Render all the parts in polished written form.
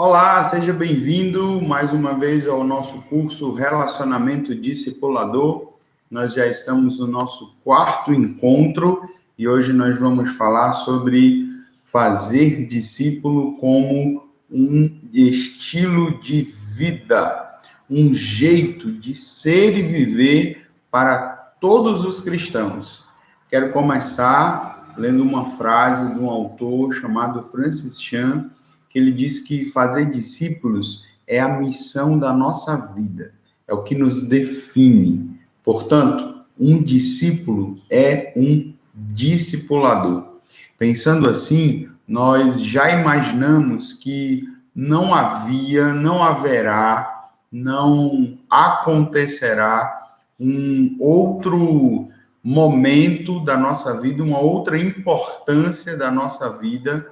Olá, seja bem-vindo mais uma vez ao nosso curso Relacionamento Discipulador. Nós já estamos no nosso quarto encontro e hoje nós vamos falar sobre fazer discípulo como um estilo de vida, um jeito de ser e viver para todos os cristãos. Quero começar lendo uma frase de um autor chamado Francis Chan, que ele diz que fazer discípulos é a missão da nossa vida, é o que nos define. Portanto, um discípulo é um discipulador. Pensando assim, nós já imaginamos que não havia, não haverá, não acontecerá um outro momento da nossa vida, uma outra importância da nossa vida,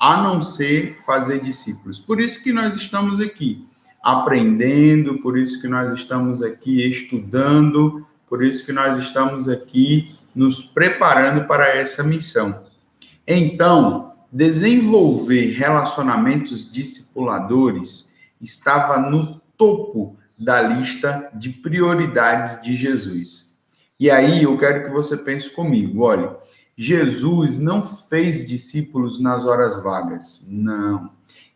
a não ser fazer discípulos. Por isso que nós estamos aqui aprendendo, por isso que nós estamos aqui estudando, por isso que nós estamos aqui nos preparando para essa missão. Então, desenvolver relacionamentos discipuladores estava no topo da lista de prioridades de Jesus. E aí eu quero que você pense comigo, olha, Jesus não fez discípulos nas horas vagas, não.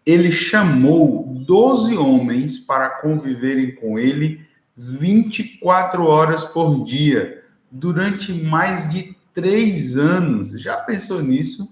Ele chamou 12 homens para conviverem com ele 24 horas por dia, durante mais de 3 anos. Já pensou nisso?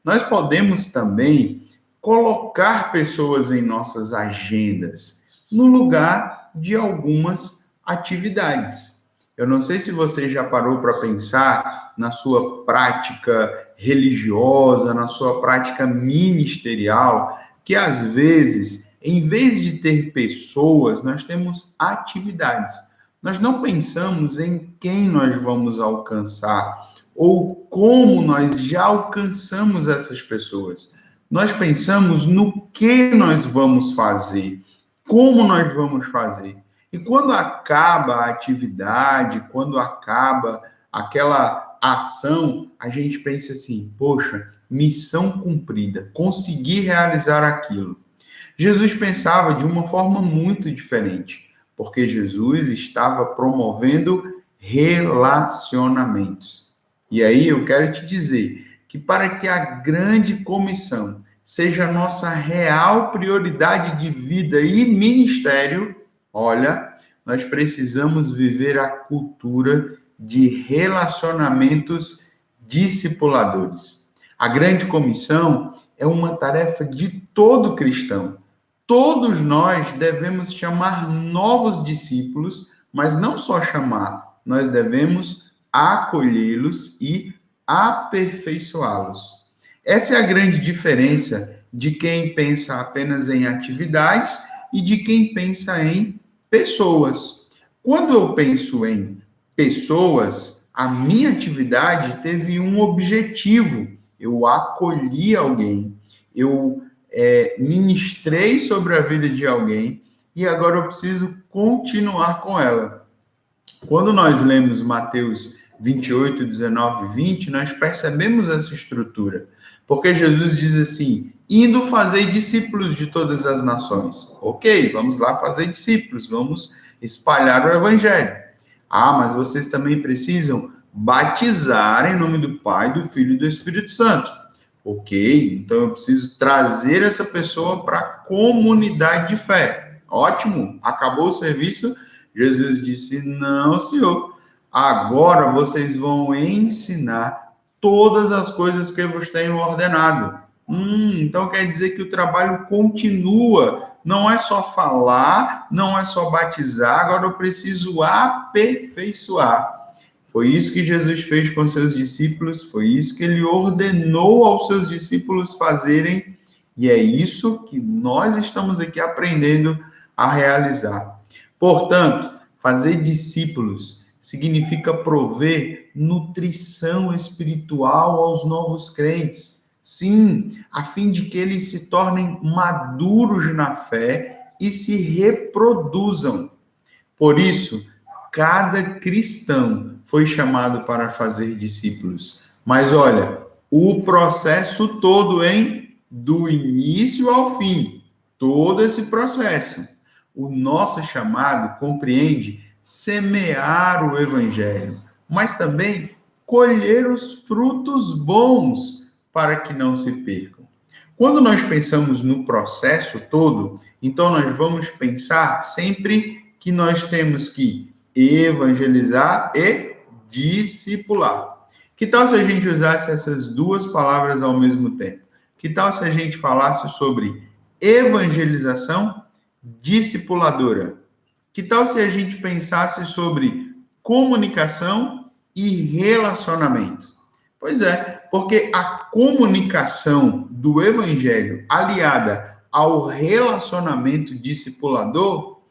Nós podemos também colocar pessoas em nossas agendas, no lugar de algumas atividades. Eu não sei se você já parou para pensar na sua prática religiosa, na sua prática ministerial, que às vezes, em vez de ter pessoas, nós temos atividades. Nós não pensamos em quem nós vamos alcançar ou como nós já alcançamos essas pessoas. Nós pensamos no que nós vamos fazer, como nós vamos fazer. E quando acaba a atividade, quando acaba aquela ação, a gente pensa assim: poxa, missão cumprida, consegui realizar aquilo. Jesus pensava de uma forma muito diferente, porque Jesus estava promovendo relacionamentos. E aí eu quero te dizer que para que a grande comissão seja a nossa real prioridade de vida e ministério, olha, nós precisamos viver a cultura de relacionamentos discipuladores. A grande comissão é uma tarefa de todo cristão. Todos nós devemos chamar novos discípulos, mas não só chamar, nós devemos acolhê-los e aperfeiçoá-los. Essa é a grande diferença de quem pensa apenas em atividades e de quem pensa em pessoas. Quando eu penso em pessoas, a minha atividade teve um objetivo. Eu acolhi alguém, eu ministrei sobre a vida de alguém e agora eu preciso continuar com ela. Quando nós lemos Mateus 28, 19 e 20, nós percebemos essa estrutura. Porque Jesus diz assim: indo fazer discípulos de todas as nações. Ok, vamos lá fazer discípulos, vamos espalhar o evangelho. Ah, mas vocês também precisam batizar em nome do Pai, do Filho e do Espírito Santo. Ok, então eu preciso trazer essa pessoa para a comunidade de fé. Ótimo, acabou o serviço. Jesus disse: não, senhor, agora vocês vão ensinar todas as coisas que eu vos tenho ordenado. Então quer dizer que o trabalho continua, não é só falar, não é só batizar, agora eu preciso aperfeiçoar. Foi isso que Jesus fez com seus discípulos, foi isso que ele ordenou aos seus discípulos fazerem, e é isso que nós estamos aqui aprendendo a realizar. Portanto, fazer discípulos significa prover nutrição espiritual aos novos crentes. Sim, a fim de que eles se tornem maduros na fé e se reproduzam. Por isso, cada cristão foi chamado para fazer discípulos. Mas olha, o processo todo, hein? Do início ao fim. todo esse processo. O nosso chamado compreende semear o evangelho, mas também colher os frutos bons para que não se percam. Quando nós pensamos no processo todo, então nós vamos pensar sempre que nós temos que evangelizar e discipular. Que tal se a gente usasse essas duas palavras ao mesmo tempo? Que tal se a gente falasse sobre evangelização discipuladora? Que tal se a gente pensasse sobre comunicação e relacionamento? Pois é, porque a comunicação do evangelho aliada ao relacionamento discipulador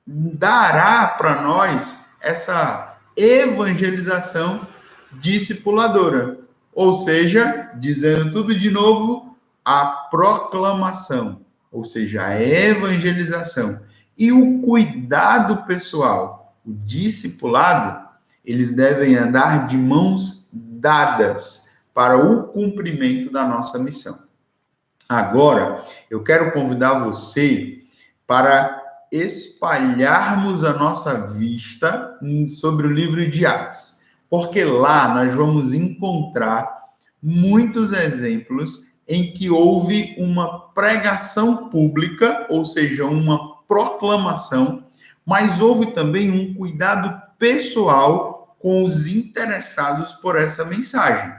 dará para nós essa evangelização discipuladora. Ou seja, dizendo tudo de novo, a proclamação, ou seja, a evangelização e o cuidado pessoal, o discipulado, eles devem andar de mãos dadas para o cumprimento da nossa missão. Agora, eu quero convidar você para espalharmos a nossa vista sobre o livro de Atos, porque lá nós vamos encontrar muitos exemplos em que houve uma pregação pública, ou seja, uma proclamação, mas houve também um cuidado pessoal com os interessados por essa mensagem.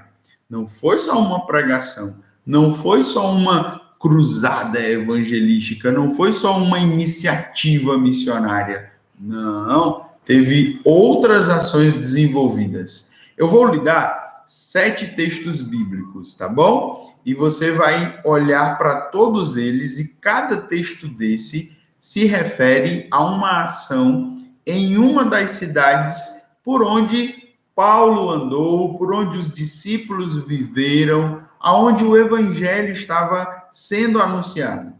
Não foi só uma pregação, não foi só uma cruzada evangelística, não foi só uma iniciativa missionária. Não, teve outras ações desenvolvidas. Eu vou lhe dar 7 textos bíblicos, tá bom? E você vai olhar para todos eles e cada texto desse se refere a uma ação em uma das cidades por onde Paulo andou, por onde os discípulos viveram, aonde o evangelho estava sendo anunciado.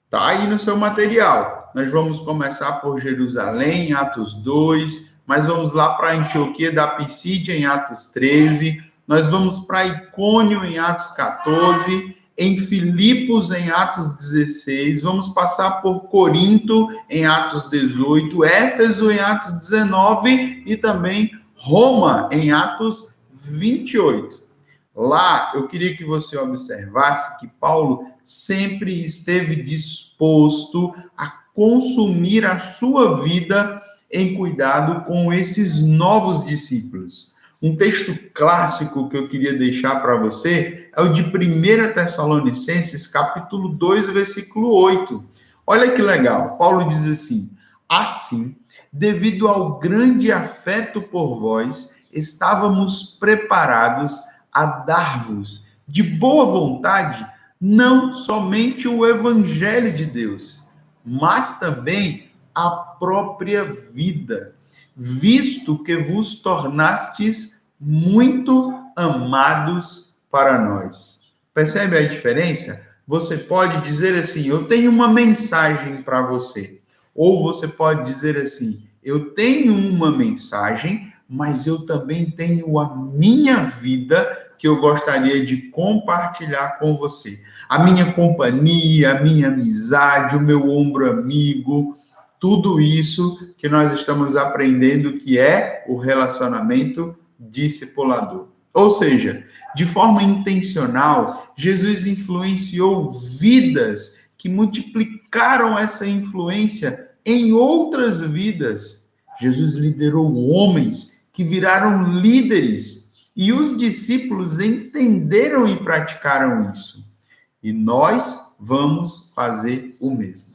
Está aí no seu material. Nós vamos começar por Jerusalém, em Atos 2, mas vamos lá para Antioquia da Pisídia, em Atos 13, nós vamos para Icônio, em Atos 14, em Filipos, em Atos 16, vamos passar por Corinto, em Atos 18, Éfeso, em Atos 19 e também Roma, em Atos 28. Lá, eu queria que você observasse que Paulo sempre esteve disposto a consumir a sua vida em cuidado com esses novos discípulos. Um texto clássico que eu queria deixar para você é o de 1 Tessalonicenses, capítulo 2, versículo 8. Olha que legal, Paulo diz assim: assim, devido ao grande afeto por vós, estávamos preparados a dar-vos de boa vontade não somente o evangelho de Deus, mas também a própria vida, visto que vos tornastes muito amados para nós. Percebe a diferença? Você pode dizer assim: eu tenho uma mensagem para você. Ou você pode dizer assim: eu tenho uma mensagem, mas eu também tenho a minha vida que eu gostaria de compartilhar com você. A minha companhia, a minha amizade, o meu ombro amigo, tudo isso que nós estamos aprendendo que é o relacionamento discipulador. Ou seja, de forma intencional, Jesus influenciou vidas que multiplicaram essa influência em outras vidas. Jesus liderou homens que viraram líderes e os discípulos entenderam e praticaram isso. E nós vamos fazer o mesmo.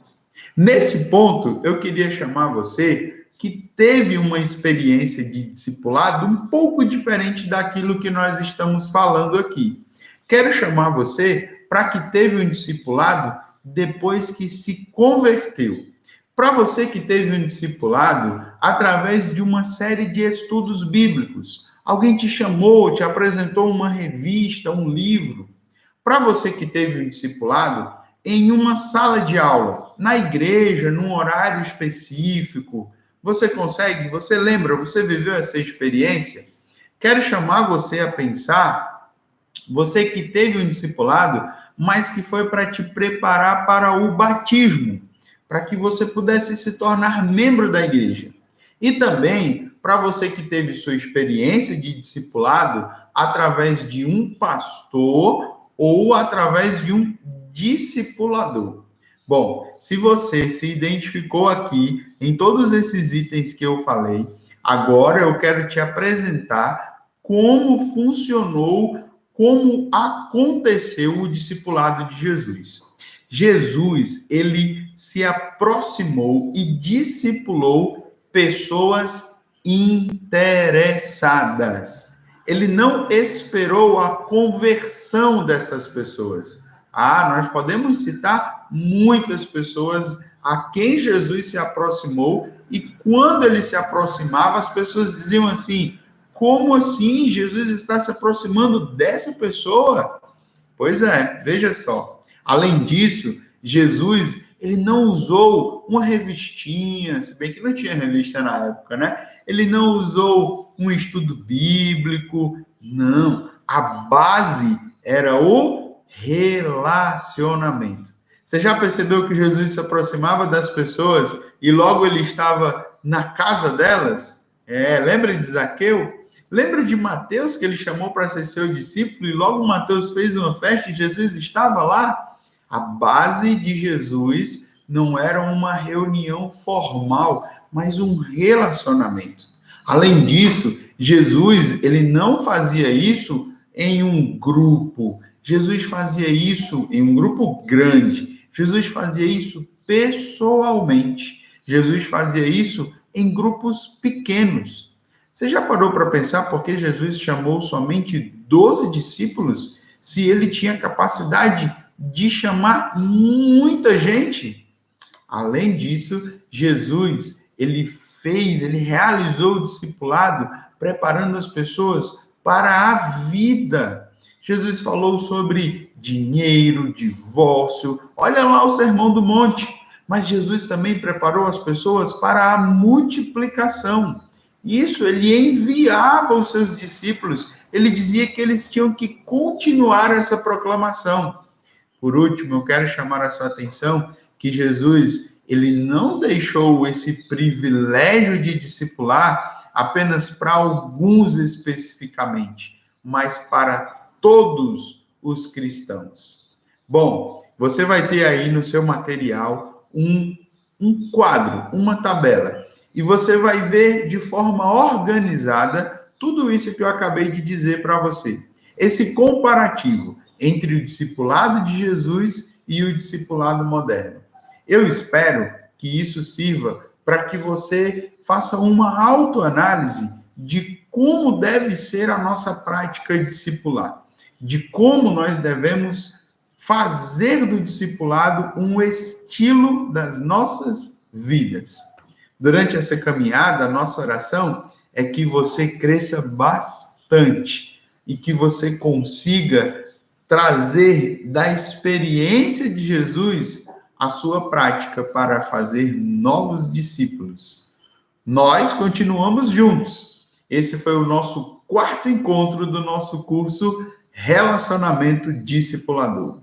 Nesse ponto, eu queria chamar você que teve uma experiência de discipulado um pouco diferente daquilo que nós estamos falando aqui. Quero chamar você para que teve um discipulado depois que se converteu. Para você que teve um discipulado através de uma série de estudos bíblicos. Alguém te chamou, te apresentou uma revista, um livro. Para você que teve um discipulado em uma sala de aula, na igreja, num horário específico. Você consegue? Você lembra? Você viveu essa experiência? Quero chamar você a pensar Você que teve um discipulado, mas que foi para te preparar para o batismo, para que você pudesse se tornar membro da igreja. E também para você que teve sua experiência de discipulado através de um pastor ou através de um discipulador. Bom, se você se identificou aqui em todos esses itens que eu falei, agora eu quero te apresentar como funcionou, como aconteceu o discipulado de Jesus. Jesus, ele se aproximou e discipulou pessoas interessadas. Ele não esperou a conversão dessas pessoas. Nós podemos citar muitas pessoas a quem Jesus se aproximou e quando ele se aproximava, as pessoas diziam assim: como assim? Jesus está se aproximando dessa pessoa? Pois é, veja só. Além disso, Jesus, ele não usou uma revistinha, se bem que não tinha revista na época, né? Ele não usou um estudo bíblico, não. A base era o relacionamento. Você já percebeu que Jesus se aproximava das pessoas e logo ele estava na casa delas? Lembra de Zaqueu? Lembra de Mateus, que ele chamou para ser seu discípulo, e logo Mateus fez uma festa e Jesus estava lá? A base de Jesus não era uma reunião formal, mas um relacionamento. Além disso, Jesus, ele não fazia isso em um grupo. Jesus fazia isso em um grupo grande. Jesus fazia isso pessoalmente. Jesus fazia isso em grupos pequenos. Você já parou para pensar por que Jesus chamou somente 12 discípulos, se ele tinha capacidade de chamar muita gente? Além disso, Jesus, ele realizou o discipulado preparando as pessoas para a vida. Jesus falou sobre dinheiro, divórcio. Olha lá o Sermão do Monte. Mas Jesus também preparou as pessoas para a multiplicação. Isso, ele enviava os seus discípulos. Ele dizia que eles tinham que continuar essa proclamação. Por último, eu quero chamar a sua atenção que Jesus, ele não deixou esse privilégio de discipular apenas para alguns especificamente, mas para todos os cristãos. Bom, você vai ter aí no seu material um quadro, uma tabela, e você vai ver de forma organizada tudo isso que eu acabei de dizer para você. Esse comparativo entre o discipulado de Jesus e o discipulado moderno. Eu espero que isso sirva para que você faça uma autoanálise de como deve ser a nossa prática discipular, de como nós devemos fazer do discipulado um estilo das nossas vidas. Durante essa caminhada, a nossa oração é que você cresça bastante e que você consiga trazer da experiência de Jesus a sua prática para fazer novos discípulos. Nós continuamos juntos. Esse foi o nosso quarto encontro do nosso curso Relacionamento Discipulador.